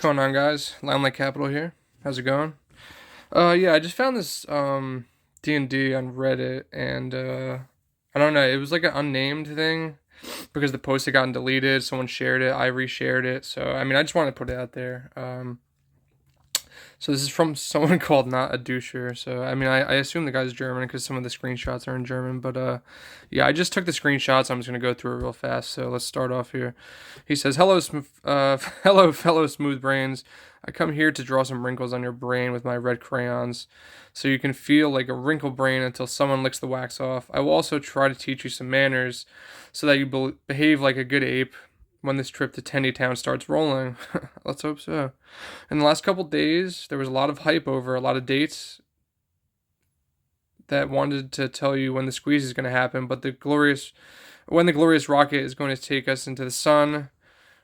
going on, guys? Limelight Capital here. How's it going? Yeah, I just found this D&D on Reddit, and I don't know, it was like an unnamed thing because the post had gotten deleted. Someone shared it, I reshared it. So I mean, I just wanted to put it out there. So this is from someone called Not a Doucher. So I mean, I assume the guy's German because some of the screenshots are in German. But yeah, I just took the screenshots. I'm just gonna go through it real fast. So let's start off here. He says, "Hello, hello, fellow smooth brains. I come here to draw some wrinkles on your brain with my red crayons, so you can feel like a wrinkle brain until someone licks the wax off. I will also try to teach you some manners, so that you behave like a good ape." When this trip to Tendytown starts rolling. Let's hope so. In the last couple days, there was a lot of hype over a lot of dates that wanted to tell you when the squeeze is going to happen, but when the glorious rocket is going to take us into the sun,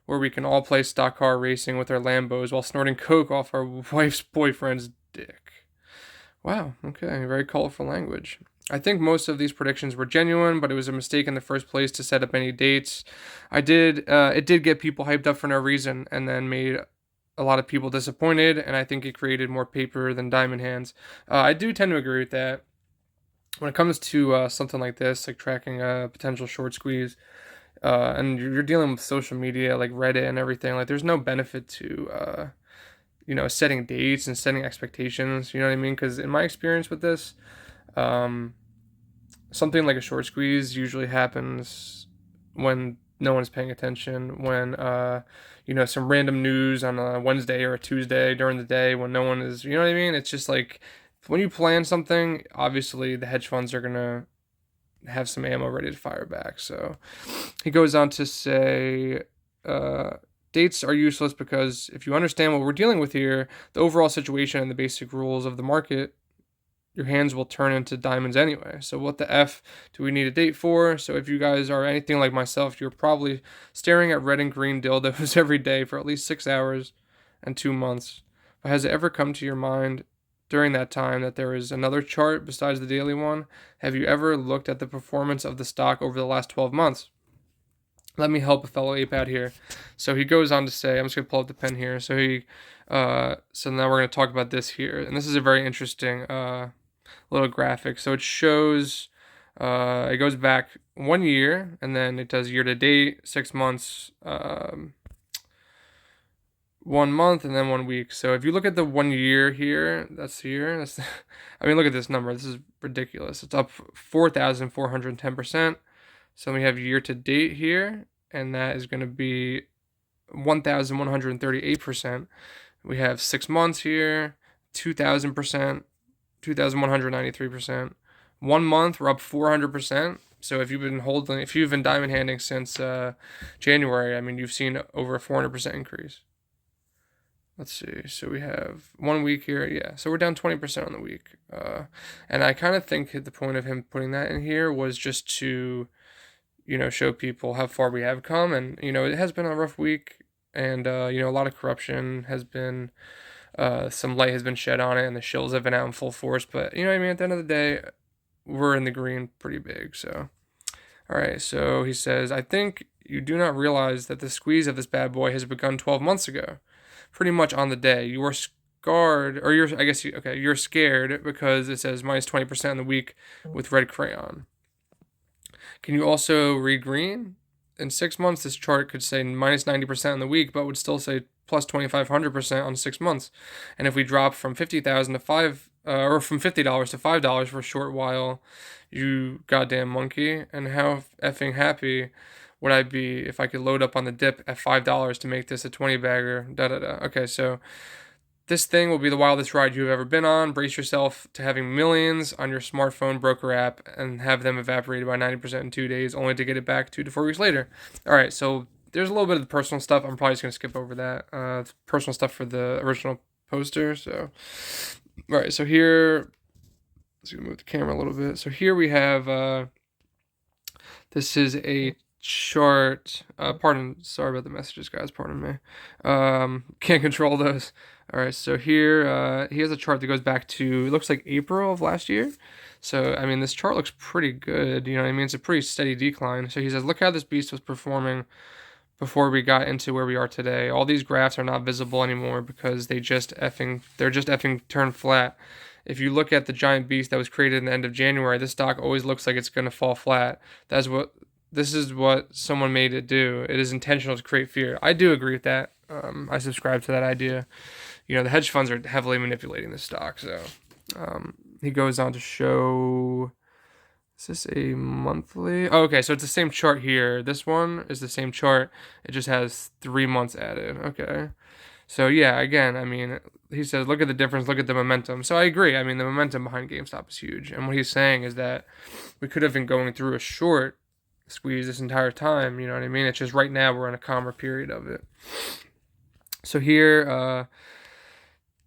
where we can all play stock car racing with our Lambos while snorting coke off our wife's boyfriend's dick. Wow, okay, very colorful language. I think most of these predictions were genuine, but it was a mistake in the first place to set up any dates. It did get people hyped up for no reason, and then made a lot of people disappointed, and I think it created more paper than diamond hands. I do tend to agree with that. When it comes to something like this, like tracking a potential short squeeze, and you're dealing with social media like Reddit and everything, like there's no benefit to setting dates and setting expectations. You know what I mean? Because in my experience with this, something like a short squeeze usually happens when no one's paying attention, when some random news on a Wednesday or a Tuesday during the day when no one is, you know what I mean? It's just like when you plan something, obviously the hedge funds are gonna have some ammo ready to fire back. So he goes on to say, dates are useless because if you understand what we're dealing with here, the overall situation and the basic rules of the market, your hands will turn into diamonds anyway. So what the F do we need a date for? So if you guys are anything like myself, you're probably staring at red and green dildos every day for at least 6 hours and 2 months. But has it ever come to your mind during that time that there is another chart besides the daily one? Have you ever looked at the performance of the stock over the last 12 months? Let me help a fellow ape out here. So he goes on to say, I'm just going to pull up the pen here. So so now we're going to talk about this here. And this is a very interesting little graphic. So it shows, it goes back 1 year, and then it does year to date, 6 months, 1 month, and then 1 week. So if you look at the 1 year here, that's here. I mean, look at this number. This is ridiculous. It's up 4,410%. So we have year to date here, and that is going to be 1,138%. We have 6 months here, 2,000%. 2,193%. 1 month, we're up 400%. So if you've been diamond handing since January, I mean, you've seen over a 400% increase. Let's see. So we have 1 week here. Yeah. So we're down 20% on the week. And I kind of think the point of him putting that in here was just to, show people how far we have come. And, it has been a rough week. And, a lot of corruption has been, some light has been shed on it, and the shills have been out in full force. But you know what I mean? At the end of the day, we're in the green pretty big. So, all right. So he says, I think you do not realize that the squeeze of this bad boy has begun 12 months ago, pretty much on the day. You are scarred, or you're scared because it says minus 20% in the week with red crayon. Can you also read green? In 6 months, this chart could say minus 90% in the week, but would still say plus 2,500% on 6 months. And if we drop from $50,000 to from $50 to $5 for a short while, you goddamn monkey. And how effing happy would I be if I could load up on the dip at $5 to make this a 20 bagger? Okay, so this thing will be the wildest ride you've ever been on. Brace yourself to having millions on your smartphone broker app and have them evaporated by 90% in 2 days, only to get it back 2 to 4 weeks later. All right, so there's a little bit of the personal stuff. I'm probably just going to skip over that. It's personal stuff for the original poster. So, all right, so here, let's move the camera a little bit. So here we have, this is a chart. Sorry about the messages, guys. Pardon me. Can't control those. All right, so here he has a chart that goes back to, it looks like April of last year. So, I mean, this chart looks pretty good. You know what I mean? It's a pretty steady decline. So he says, look how this beast was performing before we got into where we are today. All these graphs are not visible anymore because they're just effing turned flat. If you look at the giant beast that was created in the end of January, this stock always looks like it's going to fall flat. This is what someone made it do. It is intentional to create fear. I do agree with that. I subscribe to that idea. The hedge funds are heavily manipulating this stock. So he goes on to show. Is this a monthly? Oh, okay, so it's the same chart here. This one is the same chart. It just has 3 months added. Okay. So yeah, again, I mean, he says, look at the difference, look at the momentum. So I agree. I mean, the momentum behind GameStop is huge. And what he's saying is that we could have been going through a short squeeze this entire time. You know what I mean? It's just right now we're in a calmer period of it. So here,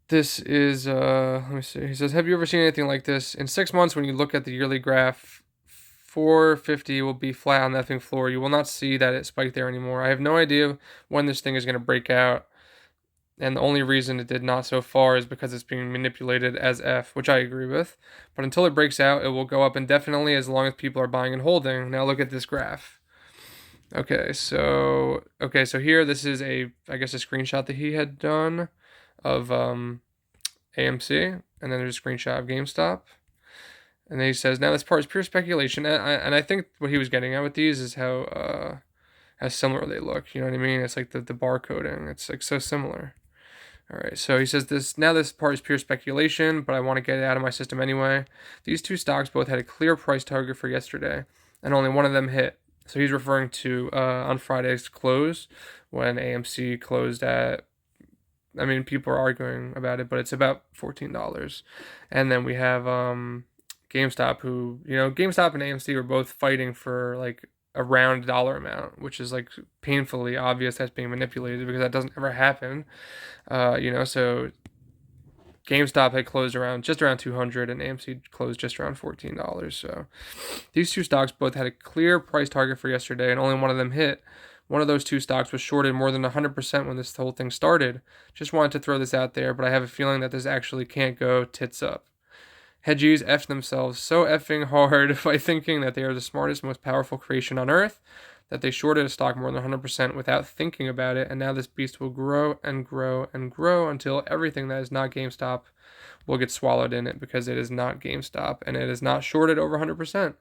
this is, let me see. He says, have you ever seen anything like this? In 6 months, when you look at the yearly graph, 450 will be flat on the effing floor. You will not see that it spiked there anymore. I have no idea when this thing is going to break out. And the only reason it did not so far is because it's being manipulated as F, which I agree with. But until it breaks out, it will go up indefinitely as long as people are buying and holding. Now look at this graph. Okay, so here, this is I guess a screenshot that he had done of AMC, and then there's a screenshot of GameStop. And then he says, now this part is pure speculation. And I think what he was getting at with these is how similar they look. You know what I mean? It's like the barcoding. It's like so similar. All right, so he says this part is pure speculation, but I want to get it out of my system anyway. These two stocks both had a clear price target for yesterday, and only one of them hit. So he's referring to on Friday's close when AMC closed at, I mean, people are arguing about it, but it's about $14. And then we have GameStop, who, GameStop and AMC were both fighting for like a round dollar amount, which is like painfully obvious that's being manipulated because that doesn't ever happen. So GameStop had closed just around 200 and AMC closed just around $14. So these two stocks both had a clear price target for yesterday and only one of them hit. One of those two stocks was shorted more than 100% when this whole thing started. Just wanted to throw this out there, but I have a feeling that this actually can't go tits up. Hedgies F themselves so effing hard by thinking that they are the smartest, most powerful creation on earth, that they shorted a stock more than 100% without thinking about it, and now this beast will grow and grow and grow until everything that is not GameStop will get swallowed in it because it is not GameStop, and it is not shorted over 100%.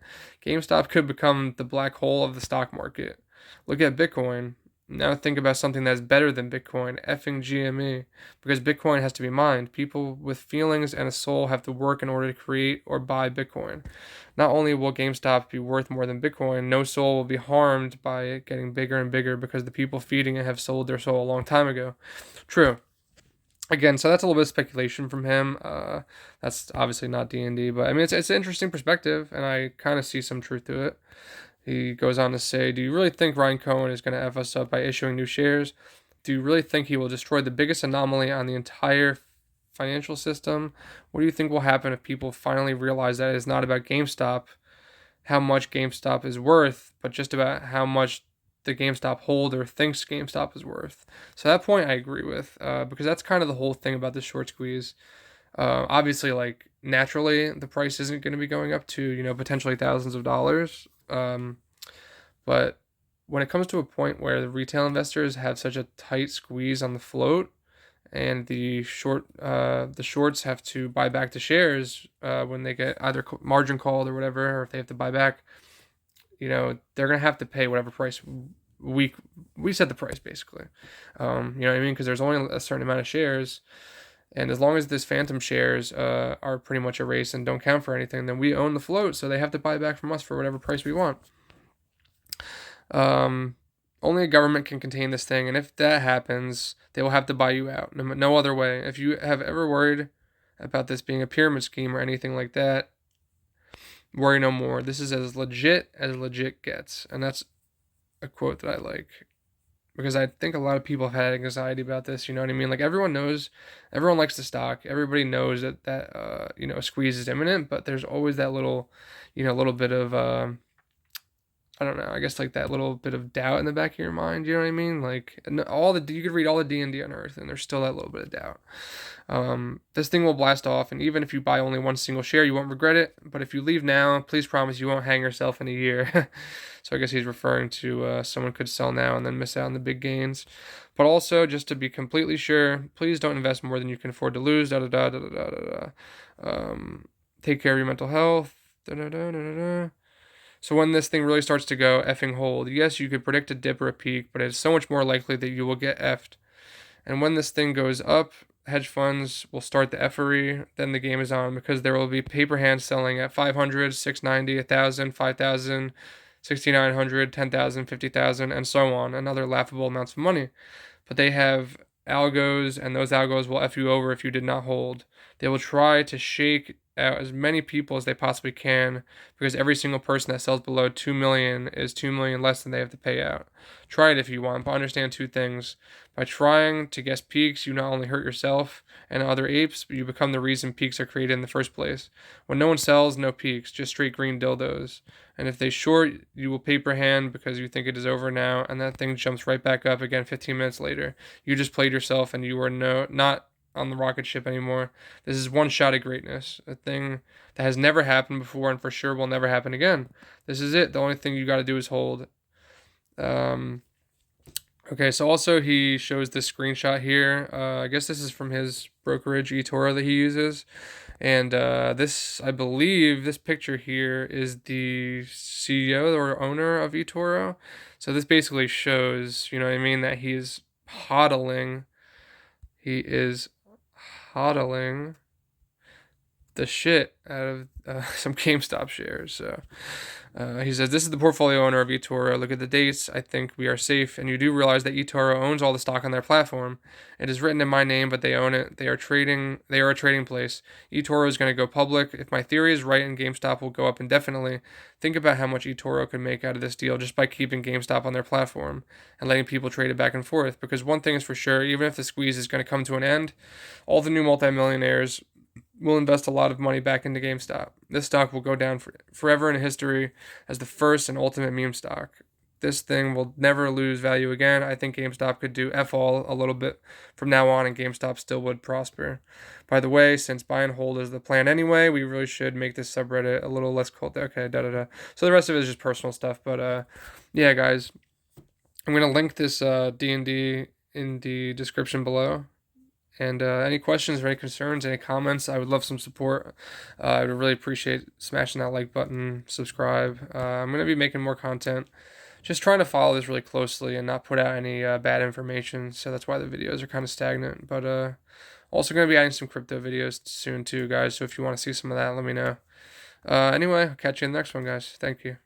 GameStop could become the black hole of the stock market. Look at Bitcoin. Now think about something that's better than Bitcoin, effing GME, because Bitcoin has to be mined. People with feelings and a soul have to work in order to create or buy Bitcoin. Not only will GameStop be worth more than Bitcoin, no soul will be harmed by it getting bigger and bigger because the people feeding it have sold their soul a long time ago. True. Again, so that's a little bit of speculation from him. That's obviously not D&D, but I mean, it's an interesting perspective, and I kind of see some truth to it. He goes on to say, do you really think Ryan Cohen is going to F us up by issuing new shares? Do you really think he will destroy the biggest anomaly on the entire financial system? What do you think will happen if people finally realize that it is not about GameStop, how much GameStop is worth, but just about how much the GameStop holder thinks GameStop is worth? So that point I agree with, because that's kind of the whole thing about this short squeeze. Obviously, like, naturally, the price isn't going to be going up to, potentially thousands of dollars. But when it comes to a point where the retail investors have such a tight squeeze on the float, and the shorts have to buy back the shares when they get either margin called or whatever, or if they have to buy back, they're gonna have to pay whatever price we set the price, basically. You know what I mean? Because there's only a certain amount of shares. And as long as this phantom shares are pretty much erased and don't count for anything, then we own the float, so they have to buy back from us for whatever price we want. Only a government can contain this thing, and if that happens, they will have to buy you out. No other way. If you have ever worried about this being a pyramid scheme or anything like that, worry no more. This is as legit gets. And that's a quote that I like, because I think a lot of people have had anxiety about this, you know what I mean? Like, everyone likes the stock. Everybody knows that a squeeze is imminent, but there's always that little bit of, I don't know, I guess like that little bit of doubt in the back of your mind, you know what I mean? Like you could read all the D&D on Earth and there's still that little bit of doubt. This thing will blast off, and even if you buy only one single share, you won't regret it. But if you leave now, please promise you won't hang yourself in a year. So I guess he's referring to someone could sell now and then miss out on the big gains. But also, just to be completely sure, please don't invest more than you can afford to lose. Da da da da da da da. Take care of your mental health. Da da da da da da. So when this thing really starts to go, effing hold. Yes, you could predict a dip or a peak, but it's so much more likely that you will get effed. And when this thing goes up, hedge funds will start the effery, then the game is on, because there will be paper hands selling at 500, 690, 1,000, 5,000, 6,900, 10,000, 50,000, and so on, and other laughable amounts of money. But they have algos, and those algos will F you over if you did not hold. They will try to shake out as many people as they possibly can, because every single person that sells below 2 million is 2 million less than they have to pay out. Try it if you want, but understand two things. By trying to guess peaks, you not only hurt yourself and other apes, but you become the reason peaks are created in the first place. When no one sells, no peaks, just straight green dildos. And if they short, you will paper hand because you think it is over now, and that thing jumps right back up again 15 minutes later. You just played yourself, and you are not on the rocket ship anymore. This is one shot at greatness, a thing that has never happened before and for sure will never happen again. This is it. The only thing you got to do is hold. Okay, so also he shows this screenshot here. I guess this is from his brokerage eToro that he uses. And this, I believe, this picture here is the CEO or owner of eToro. So this basically shows, you know what I mean, that he is hodling. He is hodling the shit out of some GameStop shares. So he says, this is the portfolio owner of eToro. Look at the dates. I think we are safe. And you do realize that eToro owns all the stock on their platform. It is written in my name, but they own it. They are a trading place. eToro is going to go public. If my theory is right and GameStop will go up indefinitely, think about how much eToro could make out of this deal just by keeping GameStop on their platform and letting people trade it back and forth. Because one thing is for sure, even if the squeeze is going to come to an end, all the new multimillionaires will invest a lot of money back into GameStop. This stock will go down forever in history as the first and ultimate meme stock. This thing will never lose value again. I think GameStop could do F all a little bit from now on, and GameStop still would prosper. By the way, since buy and hold is the plan anyway, we really should make this subreddit a little less cult. Okay, da-da-da. So the rest of it is just personal stuff. But yeah, guys, I'm going to link this D&D in the description below. And any questions or any concerns, any comments, I would love some support. I would really appreciate smashing that like button, subscribe. I'm going to be making more content. Just trying to follow this really closely and not put out any bad information. So that's why the videos are kind of stagnant. But also going to be adding some crypto videos soon too, guys. So if you want to see some of that, let me know. Anyway, I'll catch you in the next one, guys. Thank you.